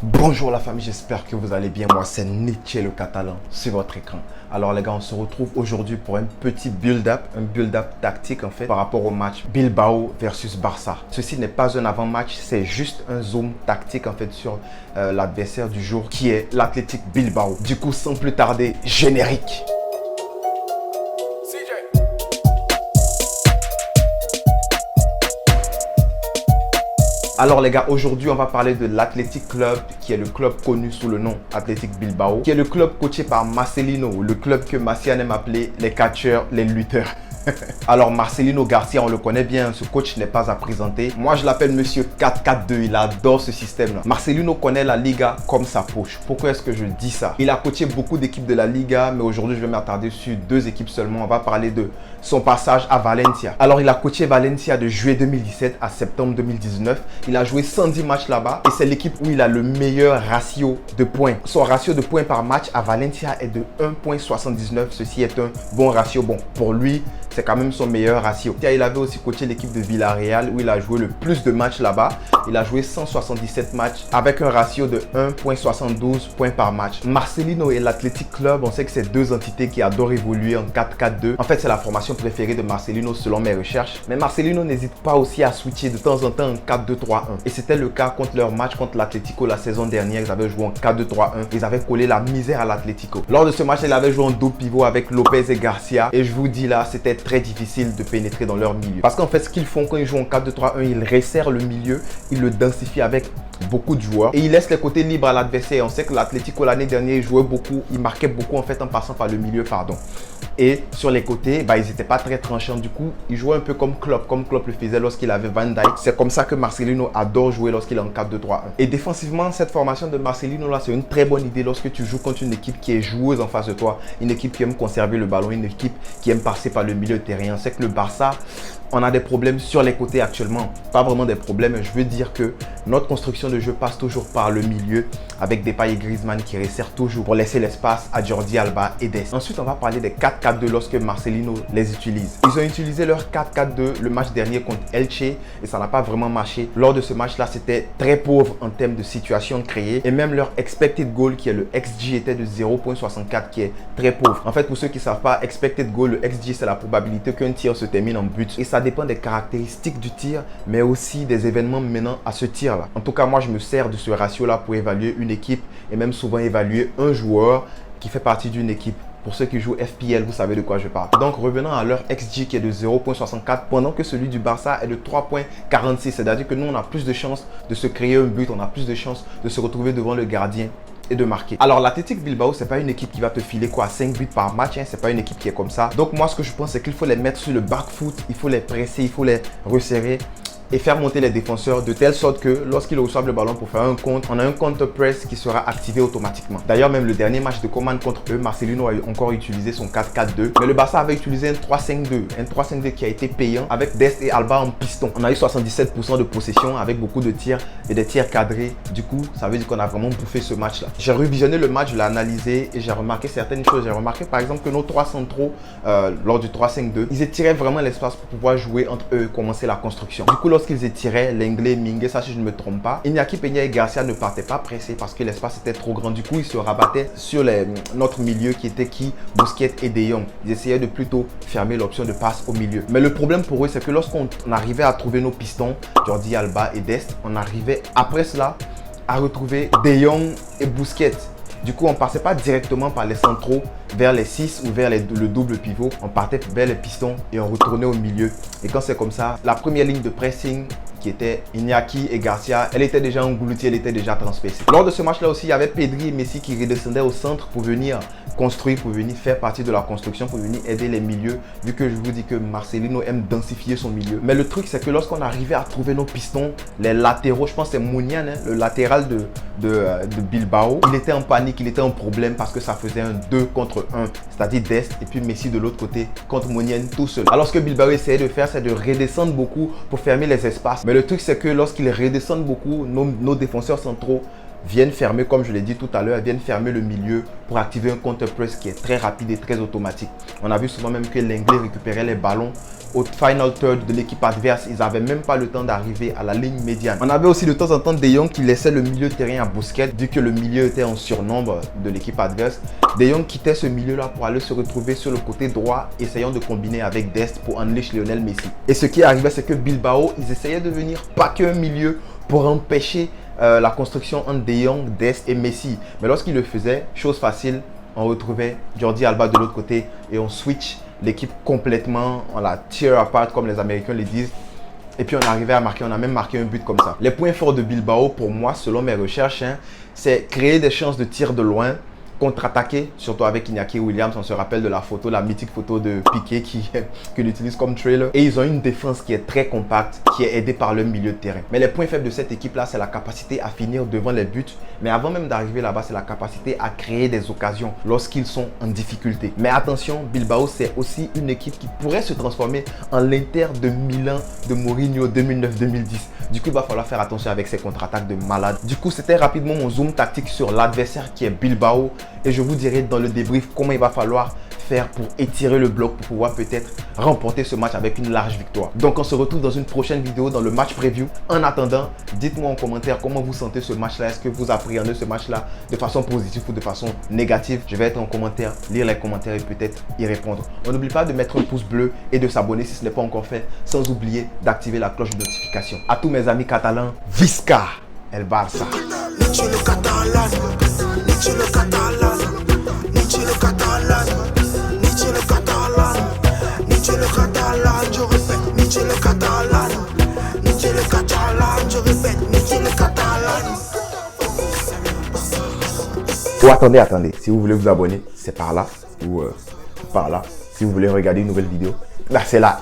Bonjour la famille, j'espère que vous allez bien. Moi c'est Nietzsche le Catalan sur votre écran. Alors les gars, on se retrouve aujourd'hui pour un petit build-up, tactique en fait par rapport au match Bilbao versus Barça. Ceci n'est pas un avant-match, c'est juste un zoom tactique en fait sur l'adversaire du jour qui est l'Athletic Bilbao. Du coup, sans plus tarder, générique. Alors les gars, aujourd'hui on va parler de l'Athletic Club, qui est le club connu sous le nom Athletic Bilbao, qui est le club coaché par Marcelino, le club que Massian aime appeler les catcheurs, les lutteurs. Alors Marcelino Garcia, on le connaît bien, ce coach n'est pas à présenter. Moi je l'appelle Monsieur 4-4-2, il adore ce système-là. Marcelino connaît la Liga comme sa poche. Pourquoi est-ce que je dis ça? Il a coaché beaucoup d'équipes de la Liga, mais aujourd'hui je vais m'attarder sur deux équipes seulement. On va parler de son passage à Valencia. Alors il a coaché Valencia de juillet 2017 à septembre 2019. Il a joué 110 matchs là-bas et c'est l'équipe où il a le meilleur ratio de points. Son ratio de points par match à Valencia est de 1,79. Ceci est un bon ratio. Bon, pour lui, c'est quand même son meilleur ratio. Il avait aussi coaché l'équipe de Villarreal où il a joué le plus de matchs là-bas. Il a joué 177 matchs avec un ratio de 1,72 points par match. Marcelino et l'Athletic Club, on sait que c'est deux entités qui adorent évoluer en 4-4-2. En fait, c'est la formation préférée de Marcelino selon mes recherches. Mais Marcelino n'hésite pas aussi à switcher de temps en temps en 4-2-3-1. Et c'était le cas contre leur match contre l'Atlético la saison dernière. Ils avaient joué en 4-2-3-1. Ils avaient collé la misère à l'Atlético. Lors de ce match, il avait joué en dos pivot avec Lopez et Garcia. Et je vous dis là, c'était très difficile de pénétrer dans leur milieu. Parce qu'en fait, ce qu'ils font quand ils jouent en 4-2-3-1, ils resserrent le milieu, ils le densifient avec beaucoup de joueurs et ils laissent les côtés libres à l'adversaire. On sait que l'Atlético l'année dernière, ils jouaient beaucoup, ils marquaient beaucoup en fait en passant par le milieu, pardon. Et sur les côtés, ils n'étaient pas très tranchants. Du coup, ils jouaient un peu comme Klopp le faisait lorsqu'il avait Van Dijk. C'est comme ça que Marcelino adore jouer lorsqu'il est en 4-2-3-1. Et défensivement, cette formation de Marcelino là, c'est une très bonne idée lorsque tu joues contre une équipe qui est joueuse en face de toi, une équipe qui aime conserver le ballon, une équipe qui aime passer par le milieu de terrain. On sait que le Barça, on a des problèmes sur les côtés actuellement. Pas vraiment des problèmes, je veux dire que notre construction de jeu passe toujours par le milieu avec Depay et Griezmann qui resserrent toujours pour laisser l'espace à Jordi Alba et Dest. Ensuite, on va parler des 4-4-2 lorsque Marcelino les utilise. Ils ont utilisé leur 4-4-2 le match dernier contre Elche et ça n'a pas vraiment marché. Lors de ce match-là, c'était très pauvre en termes de situations créées et même leur expected goal qui est le XG était de 0,64 qui est très pauvre. En fait, pour ceux qui ne savent pas, expected goal, le XG c'est la probabilité qu'un tir se termine en but et ça dépend des caractéristiques du tir mais aussi des événements menant à ce tir là. En tout cas, moi je me sers de ce ratio là pour évaluer une équipe et même souvent évaluer un joueur qui fait partie d'une équipe. Pour ceux qui jouent FPL, vous savez de quoi je parle. Donc revenons à leur XG qui est de 0,64 pendant que celui du Barça est de 3,46. C'est-à-dire que nous on a plus de chances de se créer un but, on a plus de chances de se retrouver devant le gardien et de marquer. Alors l'Athletic Bilbao, c'est pas une équipe qui va te filer quoi 5 buts par match, hein, c'est pas une équipe qui est comme ça. Donc moi ce que je pense c'est qu'il faut les mettre sur le back foot, il faut les presser, il faut les resserrer et faire monter les défenseurs de telle sorte que lorsqu'ils reçoivent le ballon pour faire un contre, on a un contre-press qui sera activé automatiquement. D'ailleurs, même le dernier match de Coman contre eux, Marcelino a encore utilisé son 4-4-2. Mais le Barça avait utilisé un 3-5-2. Un 3-5-2 qui a été payant avec Dest et Alba en piston. On a eu 77% de possession avec beaucoup de tirs et des tirs cadrés. Du coup, ça veut dire qu'on a vraiment bouffé ce match-là. J'ai revisionné le match, je l'ai analysé et j'ai remarqué certaines choses. J'ai remarqué par exemple que nos trois centraux, lors du 3-5-2, ils étiraient vraiment l'espace pour pouvoir jouer entre eux, commencer la construction. Du coup, lorsqu'ils étiraient, Lenglet, Minguez, ça si je ne me trompe pas, Iñaki Peña et Garcia ne partaient pas pressés parce que l'espace était trop grand. Du coup, ils se rabattaient sur notre milieu qui était Busquets et De Jong. Ils essayaient de plutôt fermer l'option de passe au milieu. Mais le problème pour eux, c'est que lorsqu'on arrivait à trouver nos pistons, Jordi Alba et Dest, on arrivait après cela à retrouver De Jong et Busquets. Du coup, on ne passait pas directement par les centraux vers les 6 ou vers le double pivot. On partait vers les pistons et on retournait au milieu. Et quand c'est comme ça, la première ligne de pressing qui était Iñaki et Garcia, elle était déjà engloutie, elle était déjà transpercée. Lors de ce match-là aussi, il y avait Pedri et Messi qui redescendaient au centre pour venir construire, pour venir faire partie de la construction, pour venir aider les milieux, vu que je vous dis que Marcelino aime densifier son milieu. Mais le truc, c'est que lorsqu'on arrivait à trouver nos pistons, les latéraux, je pense que c'est Mounian, hein, le latéral de Bilbao, il était en panique, il était en problème parce que ça faisait un 2 contre 1, c'est-à-dire Dest et puis Messi de l'autre côté contre Mounian tout seul. Alors ce que Bilbao essayait de faire, c'est de redescendre beaucoup pour fermer les espaces. Mais le truc, c'est que lorsqu'ils redescendent beaucoup, nos défenseurs centraux viennent fermer, comme je l'ai dit tout à l'heure, viennent fermer le milieu pour activer un counter-press qui est très rapide et très automatique. On a vu souvent même que Lenglet récupérait les ballons au final third de l'équipe adverse. Ils n'avaient même pas le temps d'arriver à la ligne médiane. On avait aussi de temps en temps De Jong qui laissait le milieu de terrain à Busquets, vu que le milieu était en surnombre de l'équipe adverse. De Jong quittait ce milieu-là pour aller se retrouver sur le côté droit, essayant de combiner avec Dest pour unleash Lionel Messi. Et ce qui arrivait, c'est que Bilbao, ils essayaient de venir pas qu'un milieu pour empêcher la construction entre De Jong, Dest et Messi. Mais lorsqu'ils le faisaient, chose facile, on retrouvait Jordi Alba de l'autre côté et on switch l'équipe complètement, on la tear apart comme les Américains le disent. Et puis on arrivait à marquer, on a même marqué un but comme ça. Les points forts de Bilbao pour moi, selon mes recherches, c'est créer des chances de tir de loin, contre-attaquer, surtout avec Iñaki Williams. On se rappelle de la photo, la mythique photo de Piqué qu'il utilise comme trailer. Et ils ont une défense qui est très compacte, qui est aidée par le milieu de terrain. Mais les points faibles de cette équipe-là, c'est la capacité à finir devant les buts. Mais avant même d'arriver là-bas, c'est la capacité à créer des occasions lorsqu'ils sont en difficulté. Mais attention, Bilbao, c'est aussi une équipe qui pourrait se transformer en l'Inter de Milan de Mourinho 2009-2010. Du coup, il va falloir faire attention avec ces contre-attaques de malade. Du coup, c'était rapidement mon zoom tactique sur l'adversaire qui est Bilbao. Et je vous dirai dans le débrief comment il va falloir faire pour étirer le bloc pour pouvoir peut-être remporter ce match avec une large victoire. Donc on se retrouve dans une prochaine vidéo dans le match preview. En attendant, dites-moi en commentaire comment vous sentez ce match-là. Est-ce que vous appréhendez ce match-là de façon positive ou de façon négative? Je vais être en commentaire, lire les commentaires et peut-être y répondre. On n'oublie pas de mettre un pouce bleu et de s'abonner si ce n'est pas encore fait, sans oublier d'activer la cloche de notification. À tous mes amis catalans, Visca el Barça. Oh, attendez, si vous voulez vous abonner, c'est par là ou par là. Si vous voulez regarder une nouvelle vidéo, là c'est là.